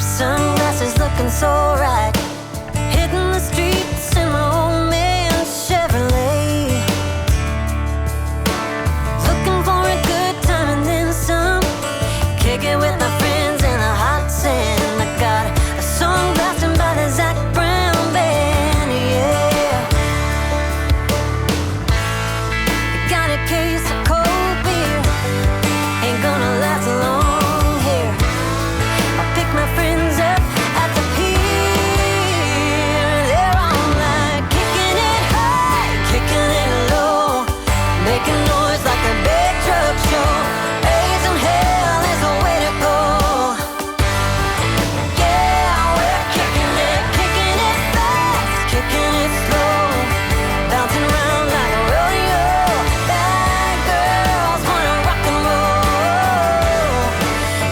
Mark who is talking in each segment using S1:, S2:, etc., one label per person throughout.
S1: Sunglasses looking so right. Hitting the streets in my old man Chevrolet. Looking for a good time and then some. Kick it with my friends in the hot sand. I got a song blasting by the Zac Brown band, yeah. Got a case of cold beer. Ain't gonna last long here. I'll pick my friends up at the pier. They're all like kicking it high, kicking it low, making noise like a big truck show. Raising hell is the way to go. Yeah, we're kicking it fast, kicking it slow, bouncing around like a rodeo. Bad girls wanna rock and roll.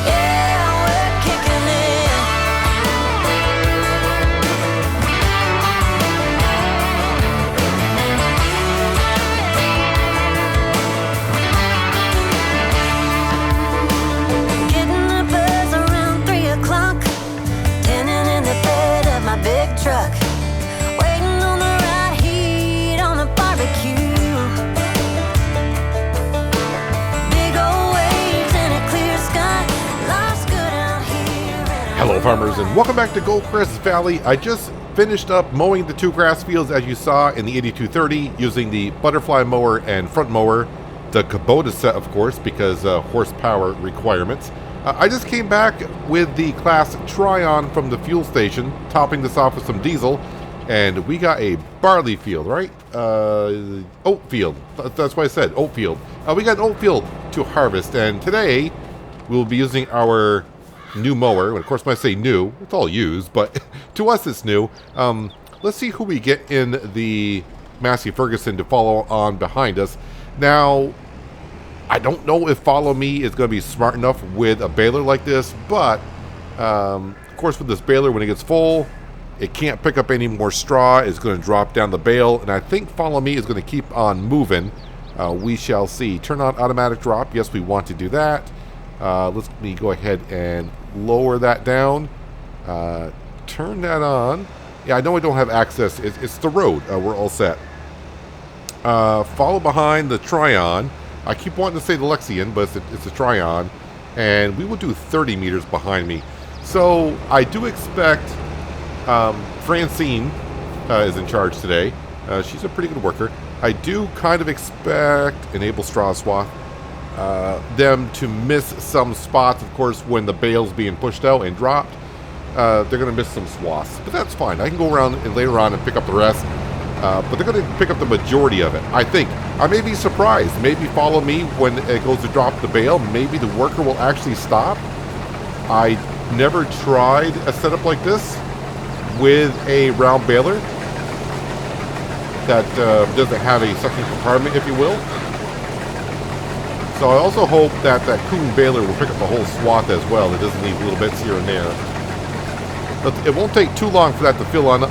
S1: Yeah, we're kicking it. Getting the buzz around 3 o'clock, tanning in the bed of my big truck, waiting on the right heat on the barbecue. Big old waves and a clear sky, life's good out here.
S2: Hello farmers and welcome back to Goldcrest Valley. I just finished up mowing the 2 grass fields as you saw in the 8230 using the butterfly mower and front mower, the Kubota set of course because horsepower requirements. I just came back with the class Tryon from the fuel station, topping this off with some diesel, and we got a barley field, right? Oat field. That's why I said oat field. We got an oat field to harvest, and today we'll be using our new mower. And of course, when I say new, it's all used, but to us it's new. Let's see who we get in the Massey Ferguson to follow on behind us. Now, I don't know if Follow Me is going to be smart enough with a baler like this, but of course with this baler, when it gets full, it can't pick up any more straw. It's going to drop down the bale, and I think Follow Me is going to keep on moving. We shall see. Turn on automatic drop. Yes, we want to do that. Let me go ahead and lower that down. Turn that on. Yeah, I know I don't have access. It's the road. We're all set. Follow behind the Tryon. I keep wanting to say the Lexion, but it's a Tryon. And we will do 30 meters behind me. So I do expect Francine is in charge today. She's a pretty good worker. I do kind of expect Enable Straw Swath them to miss some spots, of course, when the bale's being pushed out and dropped. They're going to miss some swaths, but that's fine. I can go around and later on and pick up the rest. But they're going to pick up the majority of it, I think. I may be surprised. Maybe Follow Me when it goes to drop the bale. Maybe the worker will actually stop. I never tried a setup like this with a round baler that doesn't have a suction compartment, if you will. So I also hope that that Kuhn baler will pick up the whole swath as well. It doesn't need little bits here and there. But it won't take too long for that to fill on.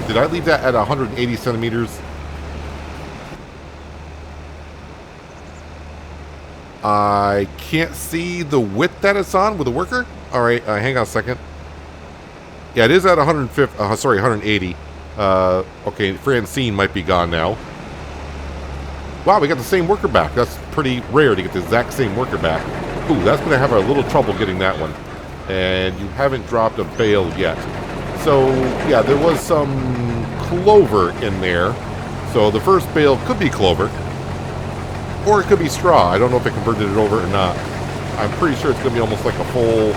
S2: Did I leave that at 180 centimeters? I can't see the width that it's on with the worker. All right, hang on a second. Yeah, it is at 180. Okay, Francine might be gone now. Wow, we got the same worker back. That's pretty rare to get the exact same worker back. Ooh, that's going to have a little trouble getting that one. And you haven't dropped a bale yet. So, yeah, there was some clover in there. So the first bale could be clover. Or it could be straw. I don't know if it converted it over or not. I'm pretty sure it's going to be almost like a full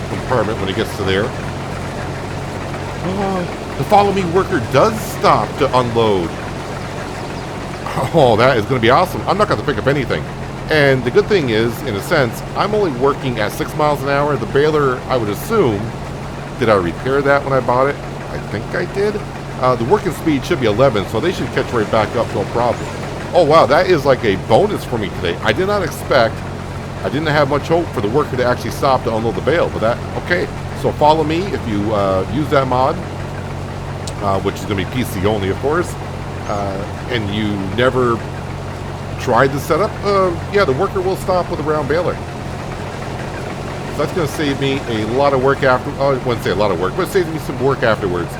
S2: compartment when it gets to there. The Follow Me worker does stop to unload. Oh, that is going to be awesome. I'm not going to pick up anything. And the good thing is, in a sense, I'm only working at 6 miles an hour. The baler, I would assume, did I repair that when I bought it? I think I did. The working speed should be 11, so they should catch right back up, no problem. Oh, wow, that is like a bonus for me today. I did not expect, I didn't have much hope for the worker to actually stop to unload the bale, but that, okay. So Follow Me, if you use that mod, which is going to be PC only, of course, and you never tried the setup, yeah, the worker will stop with a round baler. So that's going to save me a lot of work after. Oh, I wouldn't say a lot of work, but it saves me some work afterwards.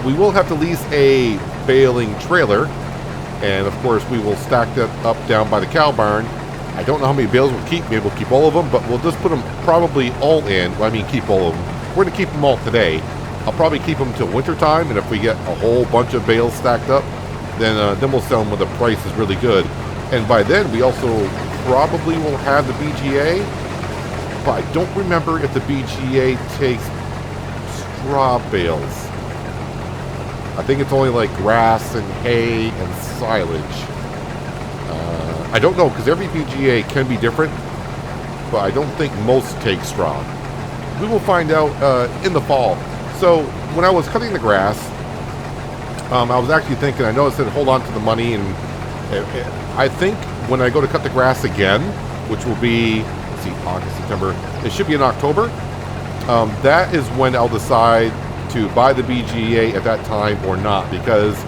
S2: We will have to lease a baling trailer, and of course we will stack that up down by the cow barn. I don't know how many bales we'll keep. Maybe we'll keep all of them, but we'll just put them probably all in. Well, I mean, keep all of them. We're going to keep them all today. I'll probably keep them till winter time, and if we get a whole bunch of bales stacked up, then we'll sell them when the price is really good. And by then, we also probably will have the BGA, but I don't remember if the BGA takes straw bales. I think it's only like grass and hay and silage. I don't know, because every BGA can be different, but I don't think most take straw. We will find out in the fall. So when I was cutting the grass, I was actually thinking, I know it said hold on to the money, and I think when I go to cut the grass again, which will be, let's see, August, September, it should be in October, that is when I'll decide to buy the BGA at that time or not, because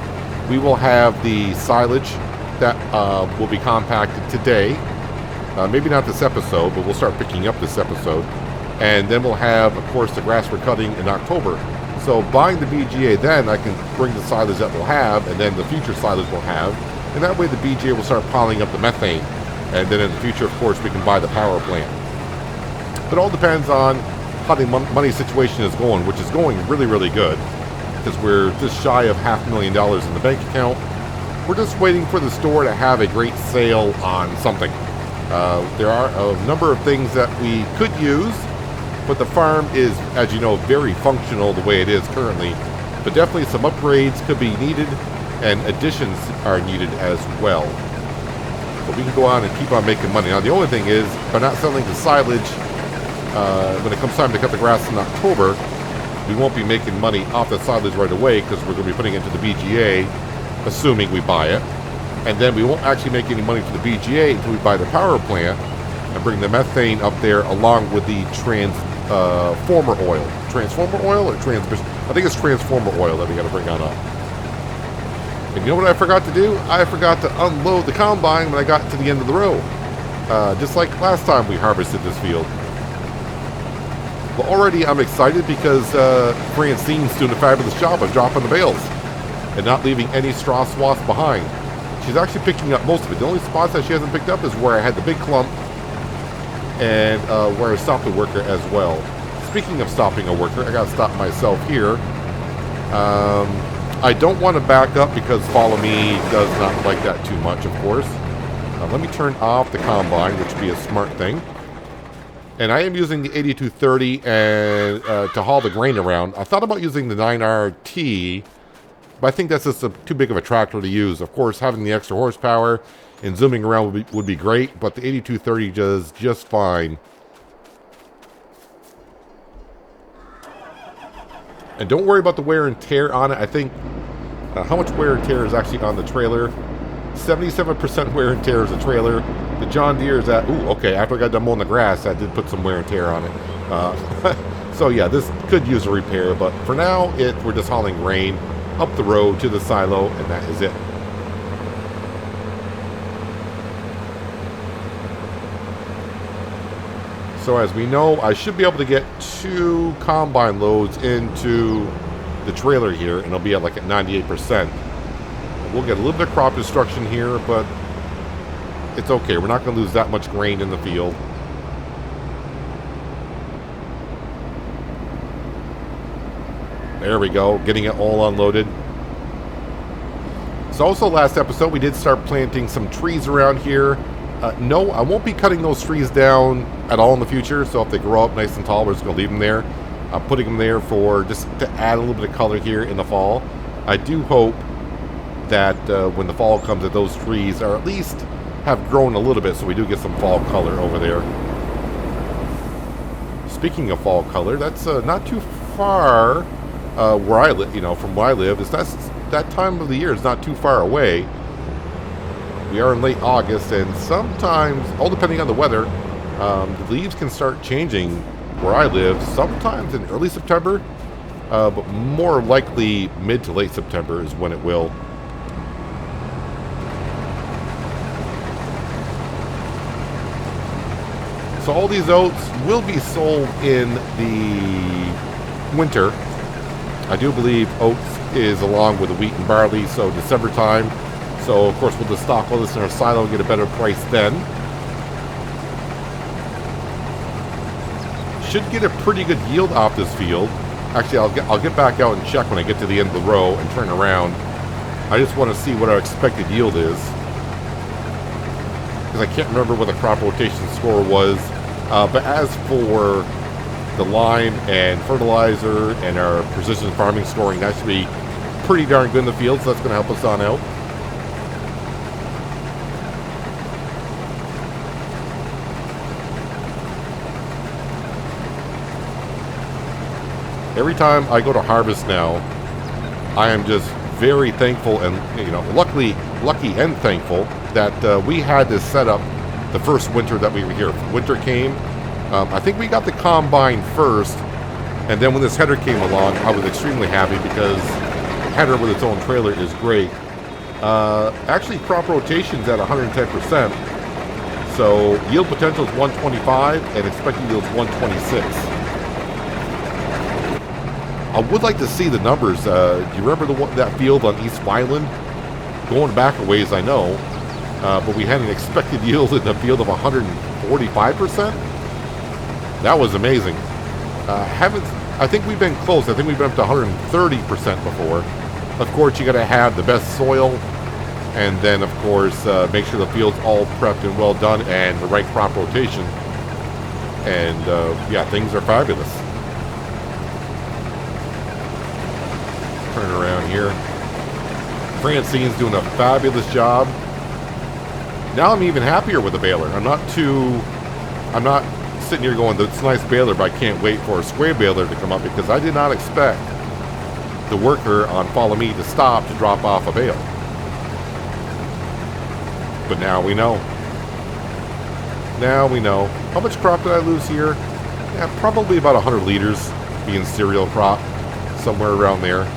S2: we will have the silage that will be compacted today. Maybe not this episode, but we'll start picking up this episode. And then we'll have, of course, the grass we're cutting in October. So buying the BGA then, I can bring the silage that we'll have, and then the future silage we'll have. And that way the BGA will start piling up the methane. And then in the future, of course, we can buy the power plant. It all depends on how the money situation is going, which is going really, really good. Because we're just shy of $500,000 in the bank account. We're just waiting for the store to have a great sale on something. There are a number of things that we could use, but the farm is, as you know, very functional the way it is currently. But definitely some upgrades could be needed, and additions are needed as well. But we can go on and keep on making money. Now, the only thing is, by not selling the silage, when it comes time to cut the grass in October, we won't be making money off the silage right away, because we're going to be putting it into the BGA, assuming we buy it. And then we won't actually make any money for the BGA until we buy the power plant and bring the methane up there along with the transformer oil. Transformer oil or transmission? I think it's transformer oil that we got to bring on up. And you know what I forgot to do? I forgot to unload the combine when I got to the end of the row. Just like last time we harvested this field. But already I'm excited because Francine's doing a fabulous job of dropping the bales and not leaving any straw swaths behind. She's actually picking up most of it. The only spots that she hasn't picked up is where I had the big clump and where I stopped the worker as well. Speaking of stopping a worker, I gotta stop myself here. I don't want to back up because Follow Me does not like that too much, of course. Let me turn off the combine, which would be a smart thing. And I am using the 8230 and to haul the grain around. I thought about using the 9RT, but I think that's just too big of a tractor to use. Of course, having the extra horsepower and zooming around would be great, but the 8230 does just fine. And don't worry about the wear and tear on it. I think, how much wear and tear is actually on the trailer? 77% wear and tear is the trailer. The John Deere is at, ooh, okay, after I got done mowing the grass, I did put some wear and tear on it. So yeah, this could use a repair, but for now, we're just hauling grain up the road to the silo, and that is it. So as we know, I should be able to get 2 combine loads into the trailer here, and it'll be at like at 98%. We'll get a little bit of crop destruction here, but it's okay. We're not going to lose that much grain in the field. There we go, getting it all unloaded. So also last episode, we did start planting some trees around here. No, I won't be cutting those trees down at all in the future. So if they grow up nice and tall, we're just going to leave them there. I'm putting them there for just to add a little bit of color here in the fall. I do hope that when the fall comes, that those trees are at least have grown a little bit, so we do get some fall color over there. Speaking of fall color, that's not too far where I live. You know, from where I live, that time of the year is not too far away. We are in late August, and sometimes, all depending on the weather, the leaves can start changing where I live. Sometimes in early September, but more likely mid to late September is when it will. So all these oats will be sold in the winter. I do believe oats is along with the wheat and barley, so December time. So of course we'll just stock all this in our silo and get a better price then. Should get a pretty good yield off this field. Actually, I'll get back out and check when I get to the end of the row and turn around. I just want to see what our expected yield is, because I can't remember what the crop rotation score was. But as for the lime and fertilizer and our precision farming scoring, that should be pretty darn good in the field, so that's going to help us on out. Every time I go to harvest now, I am just very thankful and, lucky and thankful that we had this set up the first winter that we were here. Winter came. I think we got the combine first, and then when this header came along, I was extremely happy because header with its own trailer is great. Actually, crop rotation's at 110%, so yield potential is 125 and expected yield is 126. I would like to see the numbers. Do you remember that field on East Vineland? Going back a ways, I know, but we had an expected yield in the field of 145%. That was amazing. I think we've been close. I think we've been up to 130% before. Of course, you got to have the best soil, and then of course make sure the field's all prepped and well done, and the right crop rotation. And yeah, things are fabulous. Turn around here. Francine's doing a fabulous job. Now I'm even happier with the baler. I'm not sitting here going, "That's a nice baler, but I can't wait for a square baler to come up," because I did not expect the worker on Follow Me to stop to drop off a bale. But now we know. Now we know. How much crop did I lose here? Yeah, probably about 100 liters being cereal crop, somewhere around there.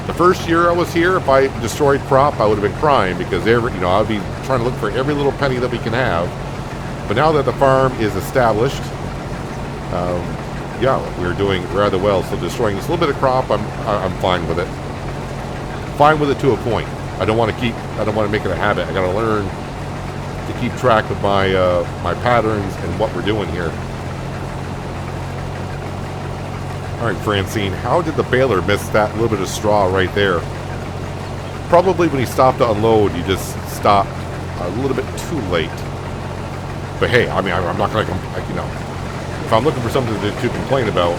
S2: The first year I was here, if I destroyed crop, I would have been crying, because I'd be trying to look for every little penny that we can have. But now that the farm is established, yeah, we're doing rather well. So destroying this little bit of crop, I'm fine with it. Fine with it to a point. I don't want to make it a habit. I got to learn to keep track of my patterns and what we're doing here. All right, Francine, how did the baler miss that little bit of straw right there? Probably when he stopped to unload, you just stopped a little bit too late. But hey, I mean, I'm not going to, if I'm looking for something to complain about,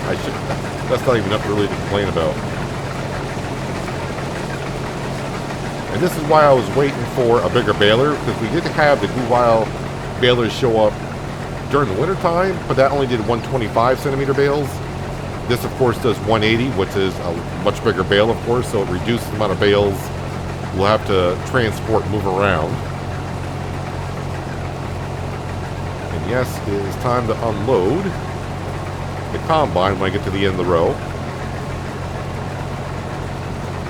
S2: that's not even enough really to complain about. And this is why I was waiting for a bigger baler, because we did have the Guwile balers show up during the winter time, but that only did 125 centimeter bales. This, of course, does 180, which is a much bigger bale, of course, so it reduces the amount of bales we'll have to transport and move around. And yes, it is time to unload the combine when I get to the end of the row.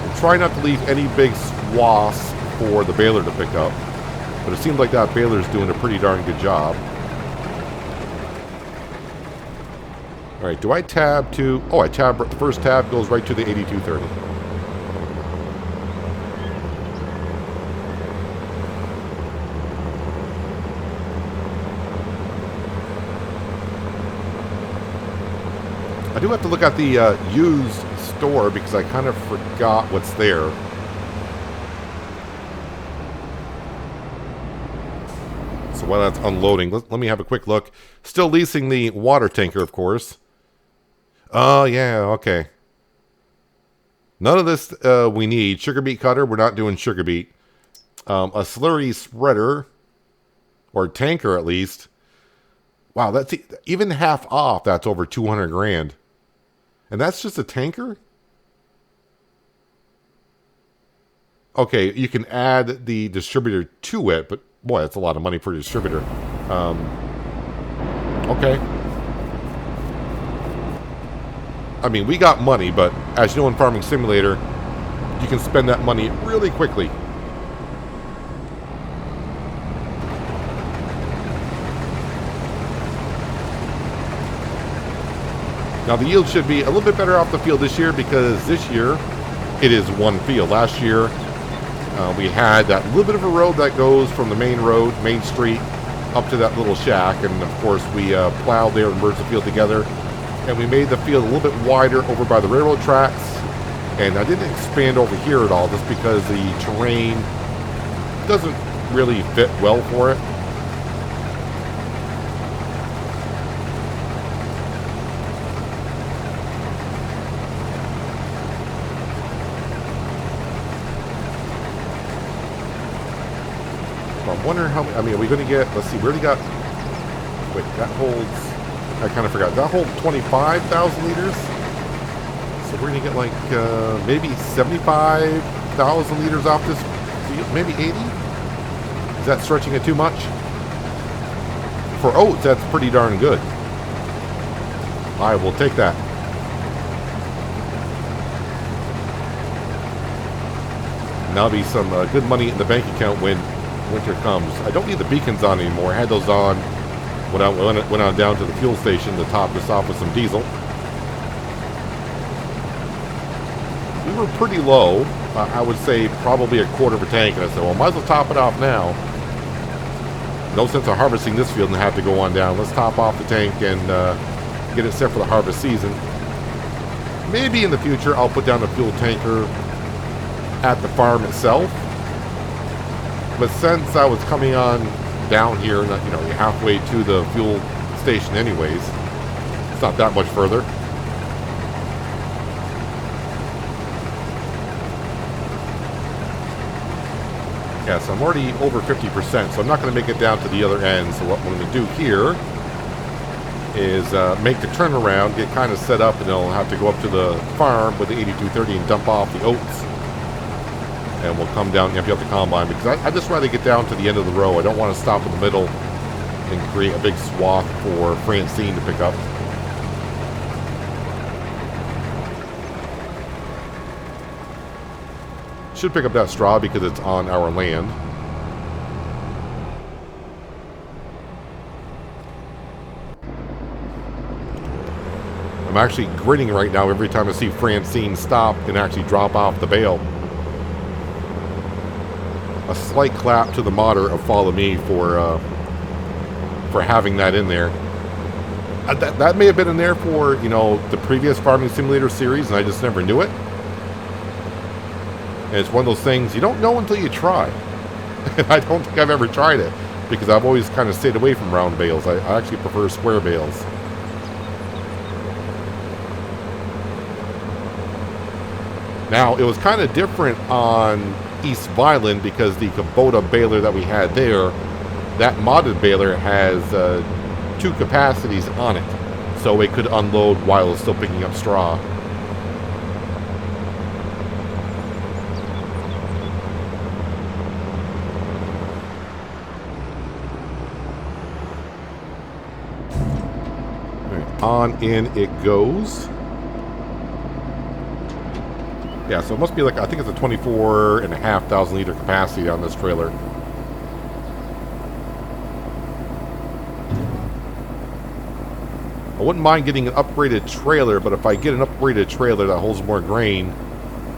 S2: And try not to leave any big swaths for the baler to pick up, but it seems like that baler is doing a pretty darn good job. All right, do I tab to... Oh, the first tab goes right to the 8230. I do have to look at the used store, because I kind of forgot what's there. So while that's unloading, let me have a quick look. Still leasing the water tanker, of course. Oh, yeah, okay. None of this we need. Sugar beet cutter, we're not doing sugar beet. A slurry spreader, or tanker at least. Wow, that's even half off, that's over 200 grand. And that's just a tanker? Okay, you can add the distributor to it, but boy, that's a lot of money for a distributor. Okay. I mean, we got money, but as you know in Farming Simulator, you can spend that money really quickly. Now the yield should be a little bit better off the field this year because this year it is one field. Last year we had that little bit of a road that goes from the main road, main street, up to that little shack, and of course we plowed there and merged the field together, and we made the field a little bit wider over by the railroad tracks. And I didn't expand over here at all just because the terrain doesn't really fit well for it. I'm wondering how, I mean, are we going to get, let's see, we already got, wait, that holds, I kind of forgot, that holds 25,000 liters? So we're going to get like maybe 75,000 liters off this field, maybe 80? Is that stretching it too much? For oats, that's pretty darn good. I will take that. And that'll be some good money in the bank account when winter comes. I don't need the beacons on anymore. I had those on when I went on down to the fuel station to top this off with some diesel. We were pretty low. I would say probably a quarter of a tank, and I said, well, might as well top it off now. No sense of harvesting this field and have to go on down. Let's top off the tank and get it set for the harvest season. Maybe in the future I'll put down a fuel tanker at the farm itself. But since I was coming on down here, you know, halfway to the fuel station anyways, it's not that much further. Yeah, so I'm already over 50%, so I'm not going to make it down to the other end. So what I'm going to do here is make the turnaround, get kind of set up, and then I'll have to go up to the farm with the 8230 and dump off the oats. And we'll come down and empty out the combine, because I'd just rather get down to the end of the row. I don't want to stop in the middle and create a big swath for Francine to pick up. Should pick up that straw because it's on our land. I'm actually grinning right now every time I see Francine stop and actually drop off the bale. A slight clap to the modder of Follow Me for having that in there. That may have been in there for, you know, the previous Farming Simulator series, and I just never knew it. And it's one of those things you don't know until you try. And I don't think I've ever tried it, because I've always kind of stayed away from round bales. I actually prefer square bales. Now, it was kind of different on East Violin because the Kubota baler that we had there, that modded baler has 2 capacities on it, so it could unload while it's still picking up straw. All right, on in it goes. Yeah, so it must be like, I think it's a 24,500 liter capacity on this trailer. I wouldn't mind getting an upgraded trailer, but if I get an upgraded trailer that holds more grain,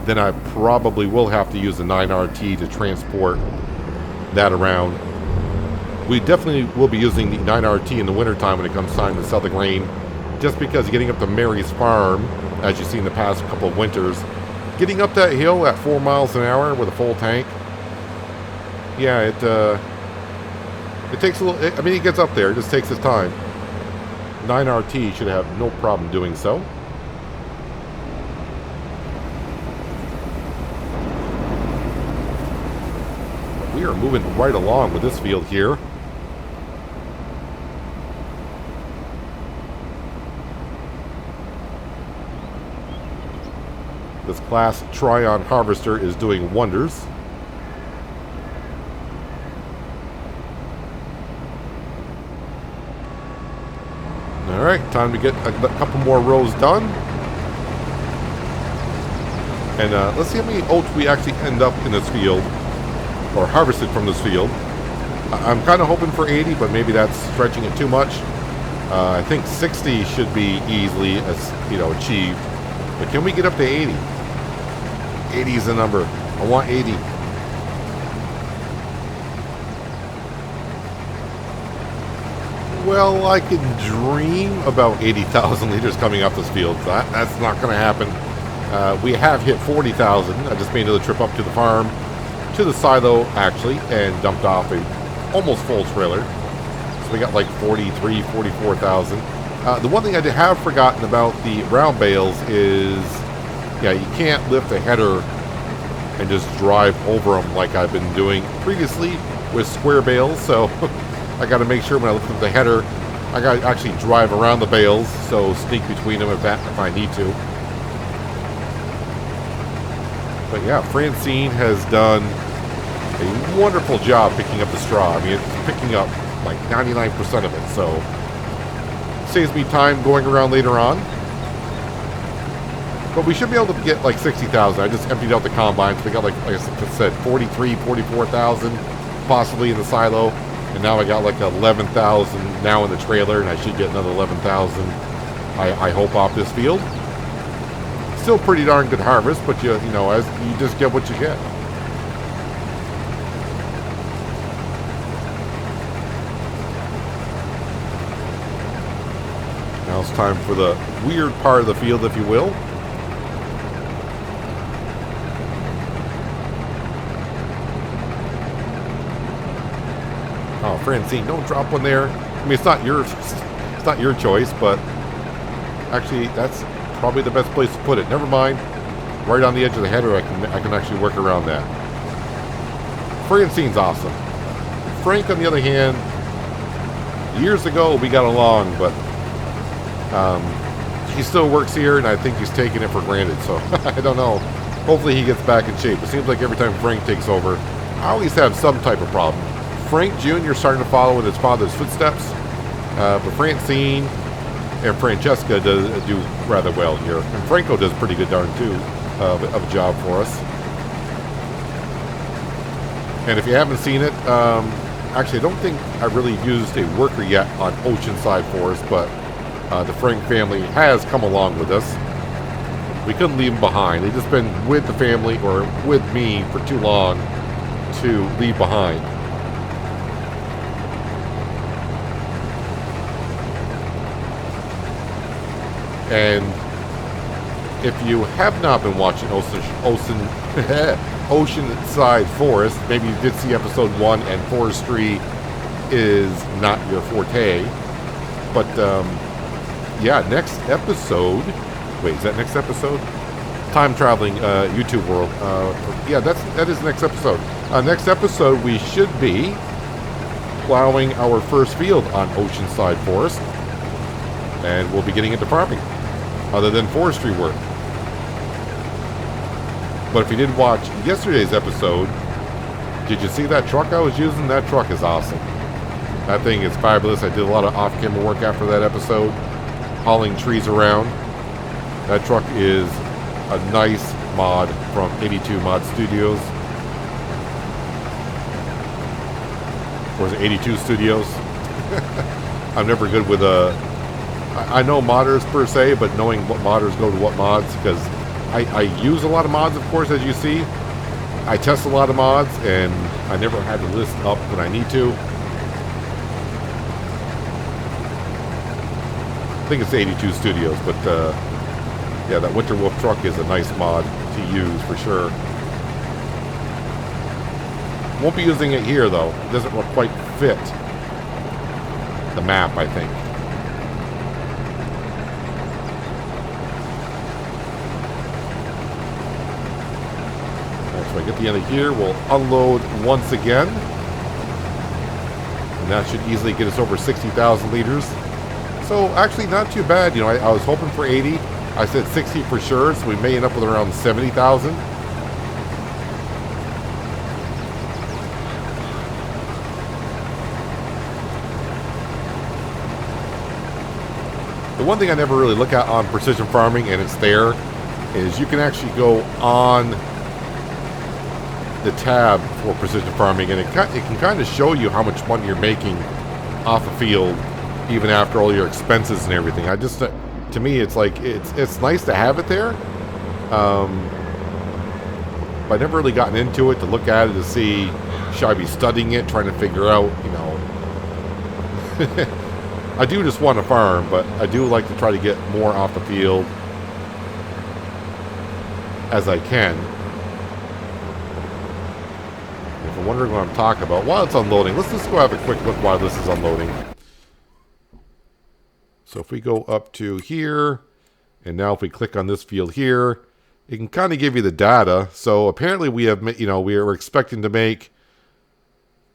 S2: then I probably will have to use the 9RT to transport that around. We definitely will be using the 9RT in the wintertime when it comes time to sell the grain, just because getting up to Mary's farm, as you've seen the past couple of winters, getting up that hill at 4 miles an hour with a full tank, yeah, it takes a little, I mean, it gets up there, it just takes its time. 9RT should have no problem doing so. We are moving right along with this field here. This class Tryon harvester is doing wonders. All right, time to get a couple more rows done. And let's see how many oats we actually end up in this field, or harvested from this field. I'm kind of hoping for 80, but maybe that's stretching it too much. I think 60 should be easily, achieved. But can we get up to 80? 80 is the number. I want 80. Well, I can dream about 80,000 liters coming off this field. That's not going to happen. We have hit 40,000. I just made another trip up to the farm, to the silo actually, and dumped off a almost full trailer. So we got like 43, 44,000. The one thing I have forgotten about the round bales is, you can't lift a header and just drive over them like I've been doing previously with square bales. So I got to make sure when I lift up the header, I got to actually drive around the bales, so sneak between them if I need to. But yeah, Francine has done a wonderful job picking up the straw. I mean, it's picking up like 99% of it, so saves me time going around later on. But we should be able to get like 60,000. I just emptied out the combines. We got like I said, 43, 44,000 possibly in the silo. And now I got like 11,000 now in the trailer, and I should get another 11,000, I hope, off this field. Still pretty darn good harvest, but as you just get what you get. Now it's time for the weird part of the field, if you will. Oh, Francine, don't drop one there. I mean, it's not your choice, but actually, that's probably the best place to put it. Never mind. Right on the edge of the header, I can actually work around that. Francine's awesome. Frank, on the other hand, years ago we got along, but he still works here, and I think he's taking it for granted. So I don't know. Hopefully, he gets back in shape. It seems like every time Frank takes over, I always have some type of problem. Frank Jr. starting to follow in his father's footsteps, but Francine and Francesca do rather well here. And Franco does pretty good darn too of a job for us. And if you haven't seen it, actually I don't think I really used a worker yet on Oceanside Forest, but the Frank family has come along with us. We couldn't leave them behind. They've just been with the family or with me for too long to leave behind. And if you have not been watching Oceanside Forest, maybe you did see episode 1 and forestry is not your forte. But next episode. Wait, is that next episode? Time traveling YouTube world. That is next episode. Next episode we should be plowing our first field on Oceanside Forest, and we'll be getting into farming, other than forestry work. But if you did watch yesterday's episode, did you see that truck I was using? That truck is awesome. That thing is fabulous. I did a lot of off-camera work after that episode, hauling trees around. That truck is a nice mod from 82 Mod Studios. Or is it 82 Studios? I'm never good with I know modders per se, but knowing what modders go to what mods, because I use a lot of mods, of course, as you see. I test a lot of mods, and I never had to list up when I need to. I think it's 82 Studios, but that Winter Wolf truck is a nice mod to use for sure. Won't be using it here though. It doesn't quite fit the map, I think. So I get the end of here, we'll unload once again. And that should easily get us over 60,000 liters. So actually not too bad. I was hoping for 80. I said 60 for sure, so we may end up with around 70,000. The one thing I never really look at on precision farming, and it's there, is you can actually go on the tab for precision farming, and it can kind of show you how much money you're making off a field even after all your expenses and everything. I just, to me, it's like, it's nice to have it there. But I've never really gotten into it to look at it to see, should I be studying it, trying to figure out, you know. I do just want to farm, but I do like to try to get more off the field as I can. If you're wondering what I'm talking about while it's unloading, let's just go have a quick look while this is unloading. So if we go up to here, and now if we click on this field here, it can kind of give you the data. So apparently we have, you know, we're expecting to make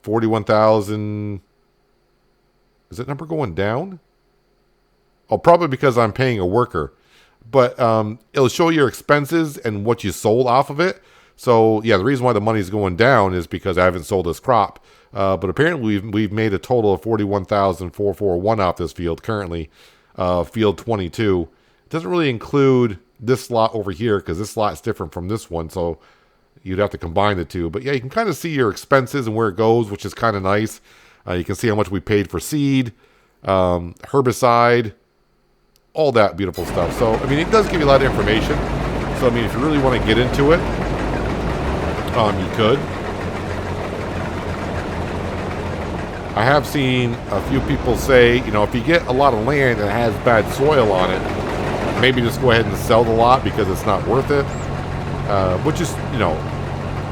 S2: 41,000. Is that number going down? Oh, probably because I'm paying a worker. But it'll show your expenses and what you sold off of it. So yeah, the reason why the money's going down is because I haven't sold this crop. But apparently we've made a total of 41,441 off this field currently. Field 22. It doesn't really include this lot over here because this lot's different from this one. So you'd have to combine the two. But yeah, you can kind of see your expenses and where it goes, which is kind of nice. You can see how much we paid for seed, herbicide, all that beautiful stuff. So, I mean, it does give you a lot of information. So, I mean, if you really want to get into it, you could. I have seen a few people say, you know, if you get a lot of land that has bad soil on it, maybe just go ahead and sell the lot because it's not worth it. Which is, you know,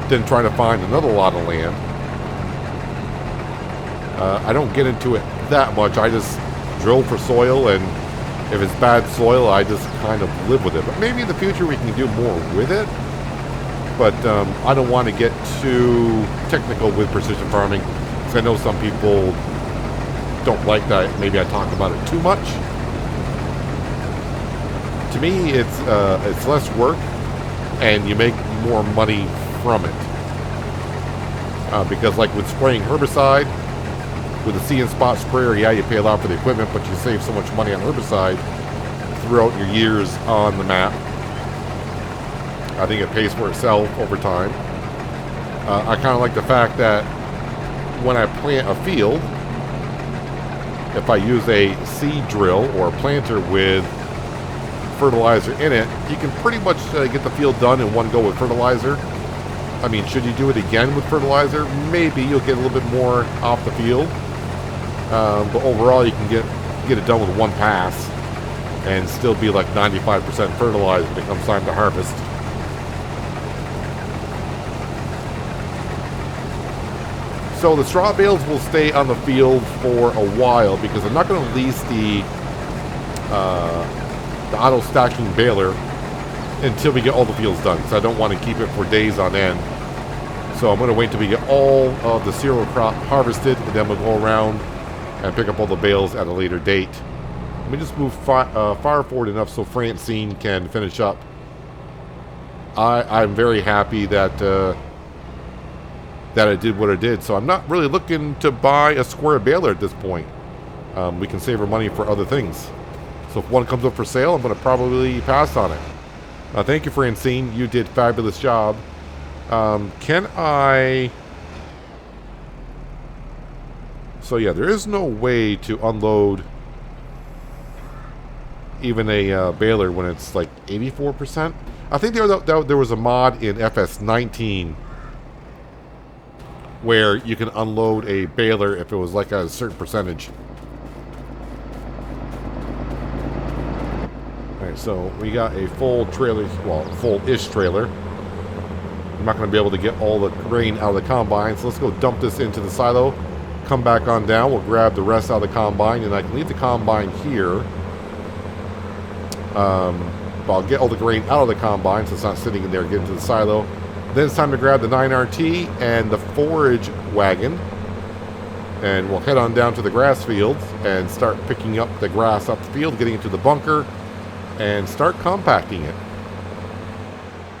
S2: then trying to find another lot of land. I don't get into it that much. I just drill for soil, and if it's bad soil, I just kind of live with it. But maybe in the future we can do more with it. But I don't want to get too technical with precision farming, because I know some people don't like that. Maybe I talk about it too much. To me, it's less work, and you make more money from it. Because like with spraying herbicide, with a see and spot sprayer, yeah, you pay a lot for the equipment, but you save so much money on herbicide throughout your years on the map. I think it pays for itself over time. I kind of like the fact that when I plant a field, if I use a seed drill or a planter with fertilizer in it, you can pretty much get the field done in one go with fertilizer. I mean, should you do it again with fertilizer? Maybe you'll get a little bit more off the field. But overall, you can get it done with one pass and still be like 95% fertilized when it comes time to harvest. So the straw bales will stay on the field for a while because I'm not going to release the auto stacking baler until we get all the fields done, because I don't want to keep it for days on end. So I'm going to wait till we get all of the cereal crop harvested, and then we'll go around and pick up all the bales at a later date. Let me just move far forward enough so Francine can finish up. I'm very happy that that I did what I did. So I'm not really looking to buy a square baler at this point. We can save our money for other things. So if one comes up for sale, I'm going to probably pass on it. Thank you, Francine. You did a fabulous job. Can I... So yeah, there is no way to unload even a baler when it's like 84%. I think there was a mod in FS19 where you can unload a baler if it was like a certain percentage. Alright, so we got a full trailer, well, full-ish trailer. I'm not going to be able to get all the grain out of the combine, so let's go dump this into the silo. Come back on down, we'll grab the rest out of the combine, and I can leave the combine here. But I'll get all the grain out of the combine so it's not sitting in there, get into the silo. Then it's time to grab the 9RT and the forage wagon, and we'll head on down to the grass fields and start picking up the grass off the field, getting it to the bunker, and start compacting it.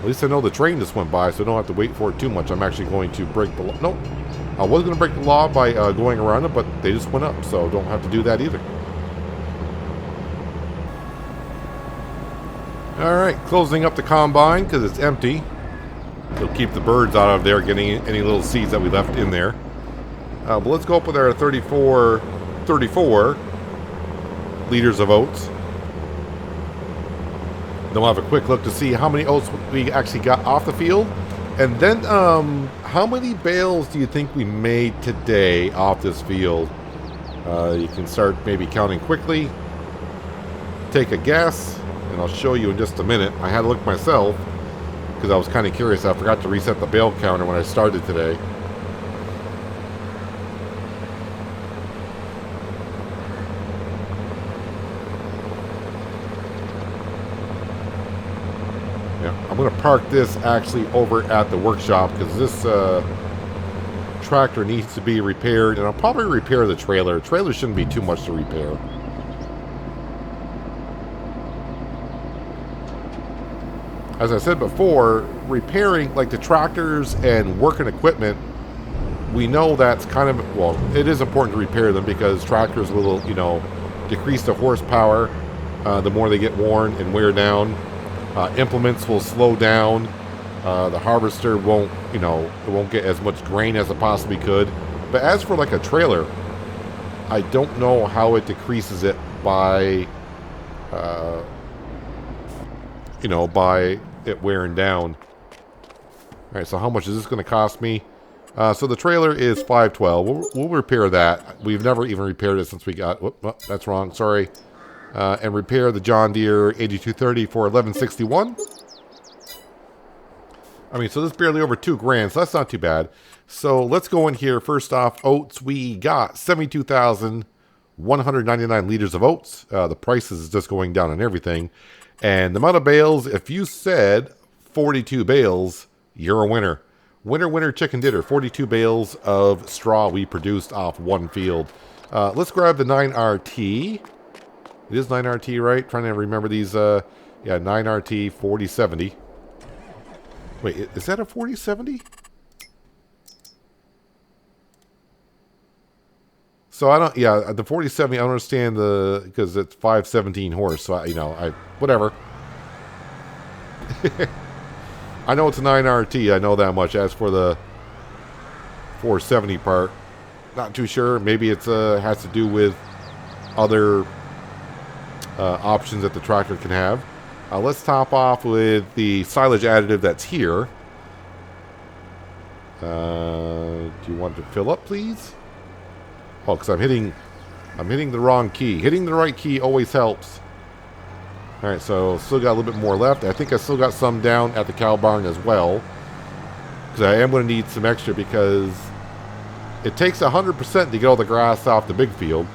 S2: At least I know the train just went by, so I don't have to wait for it too much. I'm actually going to break the law. Nope. I was going to break the law by going around it, but they just went up, so don't have to do that either. Alright, closing up the combine because it's empty. It'll keep the birds out of there getting any little seeds that we left in there. But let's go up with our 34, liters of oats. Then we'll have a quick look to see how many oats we actually got off the field. And then how many bales do you think we made today off this field? You can start maybe counting quickly. Take a guess, and I'll show you in just a minute. I had to look myself because I was kind of curious. I forgot to reset the bale counter when I started today. I'm going to park this actually over at the workshop because this tractor needs to be repaired, and I'll probably repair the trailer. The trailer shouldn't be too much to repair. As I said before, repairing like the tractors and working equipment, we know that's kind of, well, it is important to repair them because tractors will, you know, decrease the horsepower the more they get worn and wear down. Implements will slow down. The harvester won't, you know, it won't get as much grain as it possibly could. But as for like a trailer, I don't know how it decreases it by, you know, by it wearing down. All right, so how much is this going to cost me? So the trailer is $512. We'll repair that. We've never even repaired it since we got, whoop, oh, that's wrong, sorry. And repair the John Deere 8230 for $1161. I mean, so this is barely over $2,000, so that's not too bad. So let's go in here. First off, oats, we got 72,199 liters of oats. The price is just going down on everything. And the amount of bales, if you said 42 bales, you're a winner. Winner, winner, chicken dinner. 42 bales of straw we produced off one field. Let's grab the 9RT. It is 9RT, right? Trying to remember these. Yeah, 9RT 4070. Wait, is that a 4070? So I don't, yeah, the 4070, I don't understand the, because it's 517 horse, so you know, whatever. I know it's a 9RT, I know that much. As for the 470 part, not too sure. Maybe it's has to do with other options that the tractor can have. Let's top off with the silage additive that's here. Do you want to fill up, please? Oh, because I'm hitting the wrong key. Hitting the right key always helps. All right, so still got a little bit more left. I think I still got some down at the cow barn as well, because I am going to need some extra because it takes 100% to get all the grass off the big field.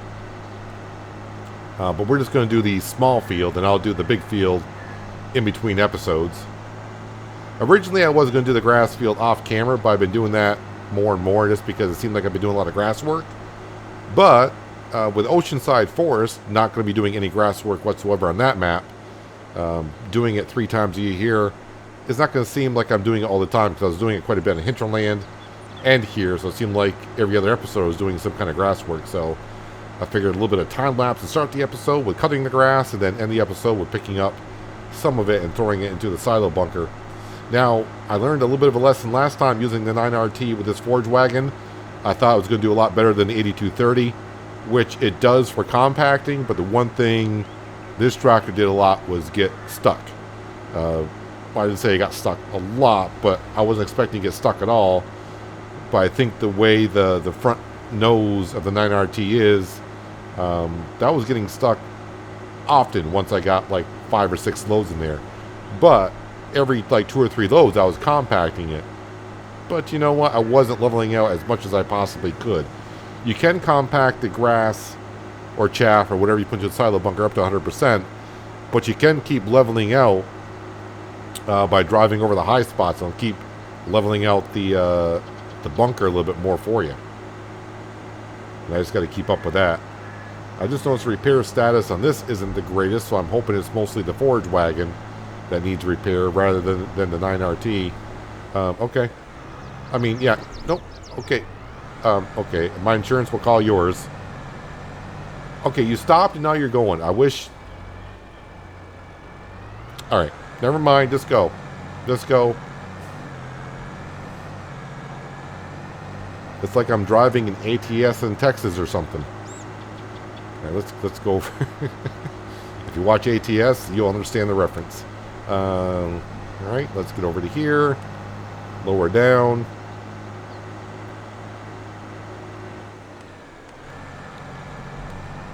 S2: But we're just going to do the small field, and I'll do the big field in between episodes. Originally, I was going to do the grass field off camera, but I've been doing that more and more just because it seemed like I've been doing a lot of grass work. But with Oceanside Forest, not going to be doing any grass work whatsoever on that map. Doing it 3 times a year is not going to seem like I'm doing it all the time because I was doing it quite a bit in Hinterland and here, so it seemed like every other episode I was doing some kind of grass work. So I figured a little bit of time lapse to start the episode with cutting the grass and then end the episode with picking up some of it and throwing it into the silo bunker. Now, I learned a little bit of a lesson last time using the 9RT with this forage wagon. I thought it was going to do a lot better than the 8230, which it does for compacting, but the one thing this tractor did a lot was get stuck. I didn't say it got stuck a lot, but I wasn't expecting to get stuck at all. But I think the way the front nose of the 9RT is, that was getting stuck often once I got like 5 or 6 loads in there. But every like 2 or 3 loads I was compacting it. But you know what? I wasn't leveling out as much as I possibly could. You can compact the grass or chaff or whatever you put into the silo bunker up to 100%, but you can keep leveling out by driving over the high spots and keep leveling out the bunker a little bit more for you. And I just got to keep up with that. I just noticed repair status on this isn't the greatest, so I'm hoping it's mostly the forage wagon that needs repair rather than the 9RT. Okay. I mean, yeah. Nope. Okay. Okay. My insurance will call yours. Okay, you stopped and now you're going. I wish... Alright. Never mind. Just go. Just go. It's like I'm driving an ATS in Texas or something. let's go over. If you watch ATS, you'll understand the reference. All right, let's get over to here. Lower down.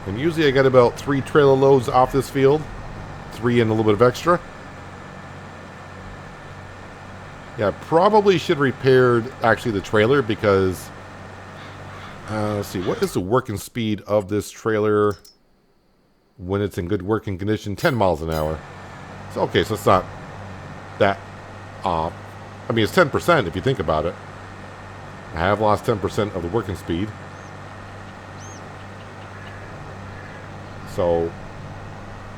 S2: And usually I get about 3 trailer loads off this field. 3 and a little bit of extra. Yeah, I probably should have repaired actually the trailer because let's see, what is the working speed of this trailer when it's in good working condition? 10 miles an hour. So okay, so it's not that off. I mean, it's 10% if you think about it. I have lost 10% of the working speed. So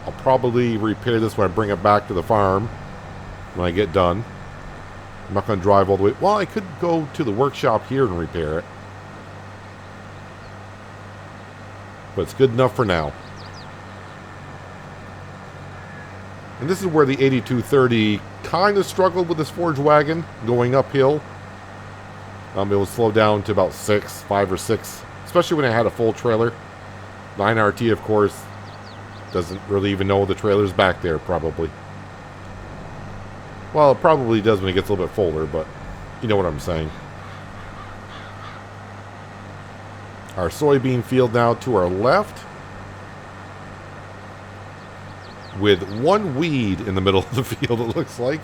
S2: I'll probably repair this when I bring it back to the farm when I get done. I'm not going to drive all the way. Well, I could go to the workshop here and repair it. But it's good enough for now. And this is where the 8230 kind of struggled with this forge wagon going uphill. It will slow down to about 5 or 6, especially when I had a full trailer. 9RT, of course, doesn't really even know the trailer's back there, probably. Well, it probably does when it gets a little bit fuller, but you know what I'm saying. Our soybean field now to our left, with one weed in the middle of the field, it looks like.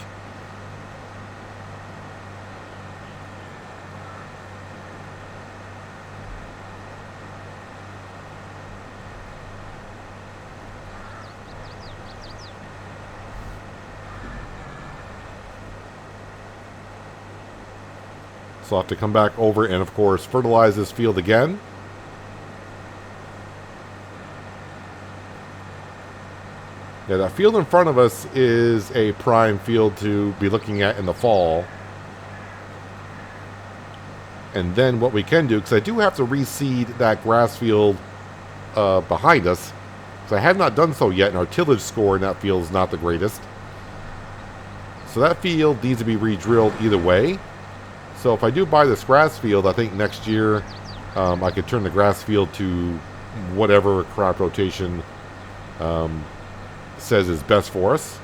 S2: So I'll have to come back over and, of course, fertilize this field again. Yeah, that field in front of us is a prime field to be looking at in the fall. And then what we can do, because I do have to reseed that grass field behind us, because I have not done so yet, and our tillage score in that field is not the greatest. So that field needs to be re-drilled either way. So if I do buy this grass field, I think next year I could turn the grass field to whatever crop rotation says is best for us.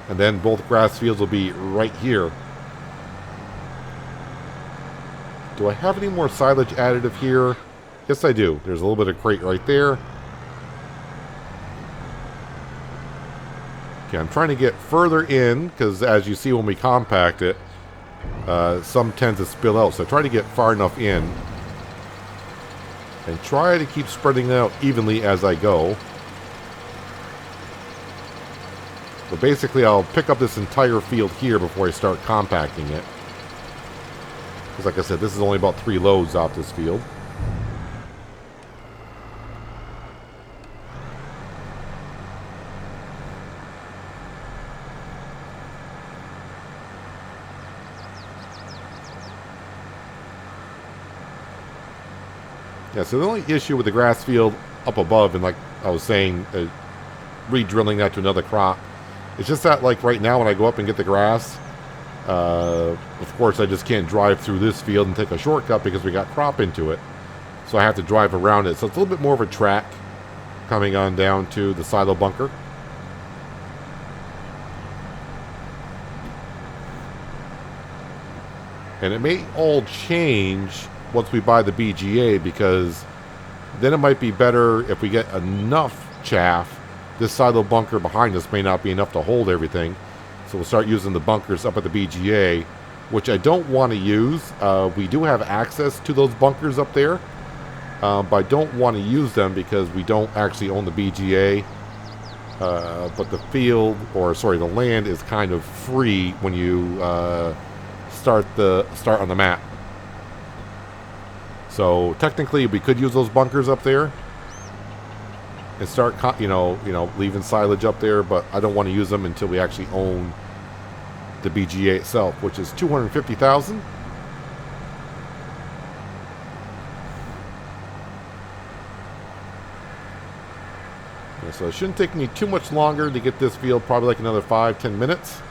S2: And then both grass fields will be right here. Do I have any more silage additive here? Yes, I do. There's a little bit of crate right there. Okay, I'm trying to get further in, because as you see when we compact it, some tends to spill out. So I try to get far enough in. And try to keep spreading it out evenly as I go. But basically I'll pick up this entire field here before I start compacting it. Because like I said, this is only about 3 loads off this field. Yeah, so the only issue with the grass field up above, and like I was saying, re-drilling that to another crop, it's just that like right now when I go up and get the grass, of course I just can't drive through this field and take a shortcut because we got crop into it. So I have to drive around it. So it's a little bit more of a track coming on down to the silo bunker. And it may all change once we buy the BGA, because then it might be better if we get enough chaff. This silo bunker behind us may not be enough to hold everything, so we'll start using the bunkers up at the BGA, which I don't want to use. We do have access to those bunkers up there, but I don't want to use them because we don't actually own the BGA. But the field, or sorry, the land is kind of free when you start on the map. So technically, we could use those bunkers up there and start, leaving silage up there. But I don't want to use them until we actually own the BGA itself, which is $250,000. Yeah, so it shouldn't take me too much longer to get this field. Probably like another 5-10 minutes.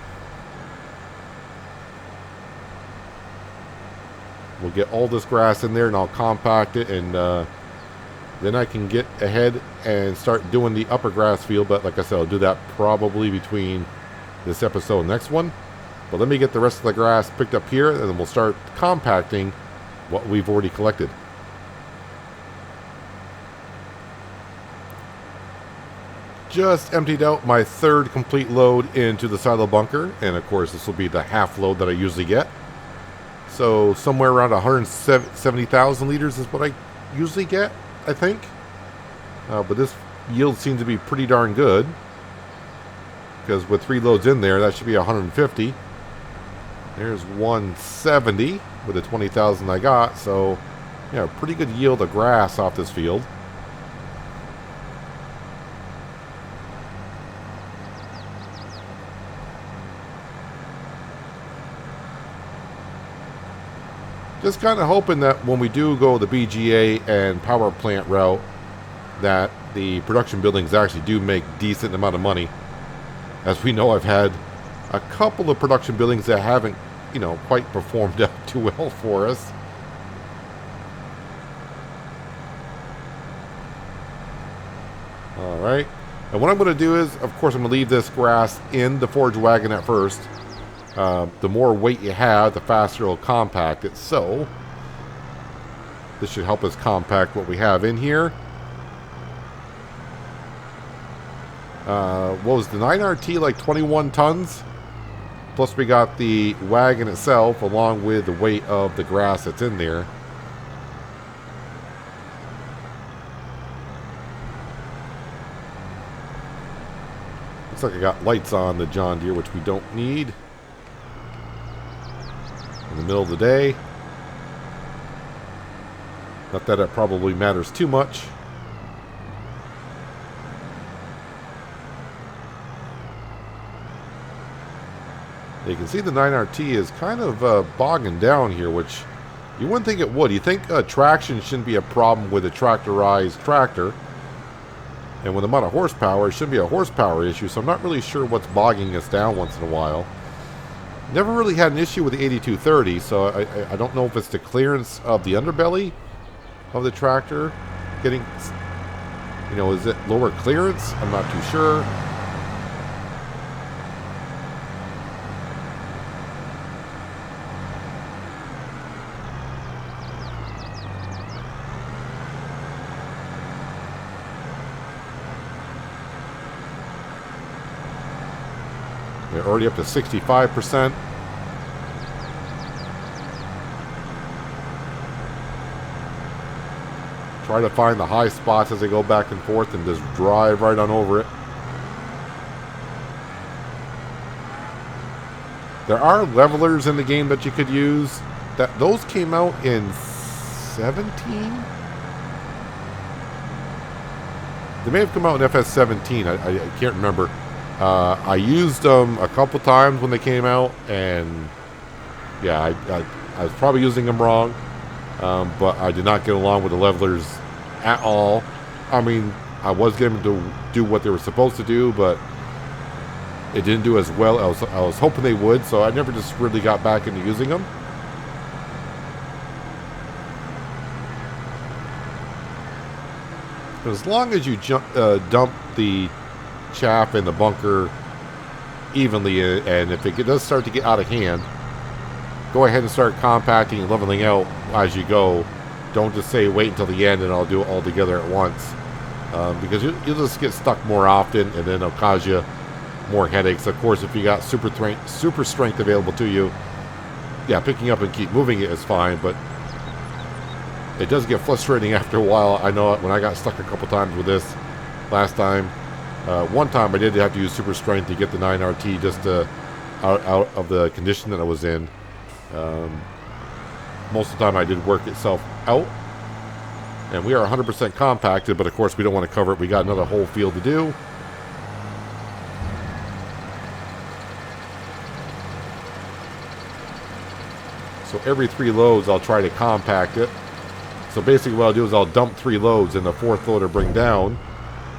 S2: We'll get all this grass in there, and I'll compact it and Then I can get ahead and start doing the upper grass field. But like I said, I'll do that probably between this episode and next one. But let me get the rest of the grass picked up here, and then we'll start compacting what we've already collected. Just emptied out my third complete load into the silo bunker, and of course this will be the half load that I usually get. So somewhere around 170,000 liters is what I usually get, I think. But this yield seems to be pretty darn good, because with 3 loads in there, that should be 150. There's 170 with the 20,000 I got, so yeah, pretty good yield of grass off this field. Just kind of hoping that when we do go the BGA and power plant route, that the production buildings actually do make decent amount of money. As we know, I've had a couple of production buildings that haven't, quite performed out too well for us. All right. And what I'm going to do is, of course, I'm going to leave this grass in the forage wagon at first. The more weight you have, the faster it'll compact it. So this should help us compact what we have in here. What was the 9RT, like 21 tons? Plus we got the wagon itself along with the weight of the grass that's in there. Looks like I got lights on the John Deere, which we don't need in the middle of the day. Not that it probably matters too much. You can see the 9RT is kind of bogging down here, which you wouldn't think it would. You think traction shouldn't be a problem with a tractorized tractor. And with the amount of horsepower, it shouldn't be a horsepower issue, so I'm not really sure what's bogging us down once in a while. Never really had an issue with the 8230, so I don't know if it's the clearance of the underbelly of the tractor getting, is it lower clearance? I'm not too sure. They're already up to 65%. Try to find the high spots as they go back and forth and just drive right on over it. There are levelers in the game that you could use. Those came out in 17? They may have come out in FS17. I can't remember. I used them a couple times when they came out, and yeah, I was probably using them wrong, but I did not get along with the levelers at all. I mean, I was getting them to do what they were supposed to do, but it didn't do as well. I was hoping they would, so I never just really got back into using them. But as long as you dump the chaff in the bunker evenly, and if it does start to get out of hand, go ahead and start compacting and leveling out as you go. Don't just say wait until the end and I'll do it all together at once, because you'll just get stuck more often, and then it'll cause you more headaches. Of course, if you got super strength available to you, yeah, picking up and keep moving it is fine, but it does get frustrating after a while. I know when I got stuck a couple times with this last time. One time I did have to use super strength to get the 9RT just out of the condition that I was in. Most of the time I did work itself out. And we are 100% compacted, but of course we don't want to cover it. We got another whole field to do. So every 3 loads I'll try to compact it. So basically what I'll do is I'll dump 3 loads, and the 4th load I bring down,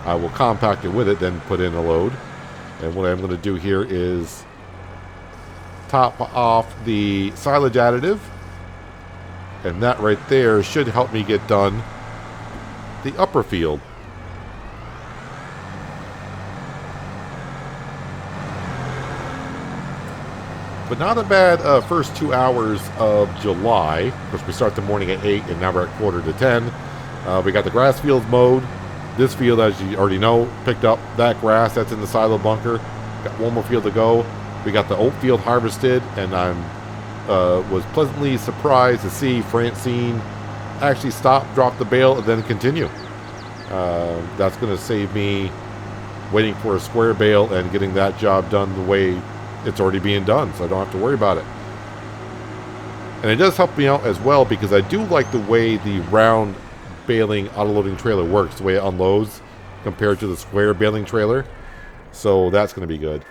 S2: I will compact it with it, then put in a load. And what I'm going to do here is top off the silage additive. And that right there should help me get done the upper field. But not a bad first 2 hours of July. Of course, we start the morning at 8, and now we're at quarter to 10. We got the grass fields mowed. This field, as you already know, picked up that grass that's in the silo bunker. Got one more field to go. We got the oat field harvested, and I was pleasantly surprised to see Francine actually stop, drop the bale, and then continue. That's going to save me waiting for a square bale and getting that job done the way it's already being done, so I don't have to worry about it. And it does help me out as well because I do like the way the round baling auto-loading trailer works, the way it unloads compared to the square baling trailer. So that's going to be good.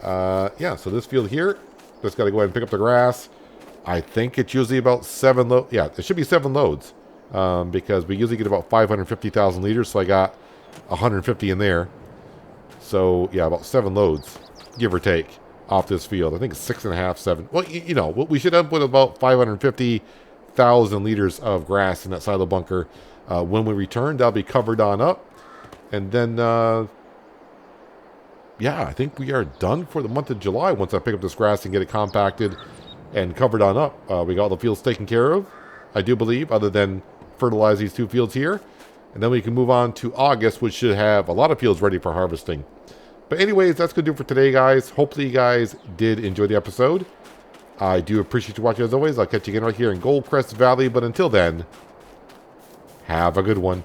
S2: Yeah, so this field here, just got to go ahead and pick up the grass. I think it's usually about 7 loads. Yeah, it should be 7 loads because we usually get about 550,000 liters, so I got 150 in there. So, yeah, about 7 loads, give or take, off this field. I think it's 6.5, 7. Well, you know, we should end up with about 550,000 liters of grass in that silo bunker. When we return, that'll be covered on up. And then, yeah, I think we are done for the month of July once I pick up this grass and get it compacted and covered on up. We got all the fields taken care of, I do believe, other than fertilize these 2 fields here. And then we can move on to August, which should have a lot of fields ready for harvesting. But anyways, that's going to do it for today, guys. Hopefully you guys did enjoy the episode. I do appreciate you watching as always. I'll catch you again right here in Goldcrest Valley. But until then, have a good one.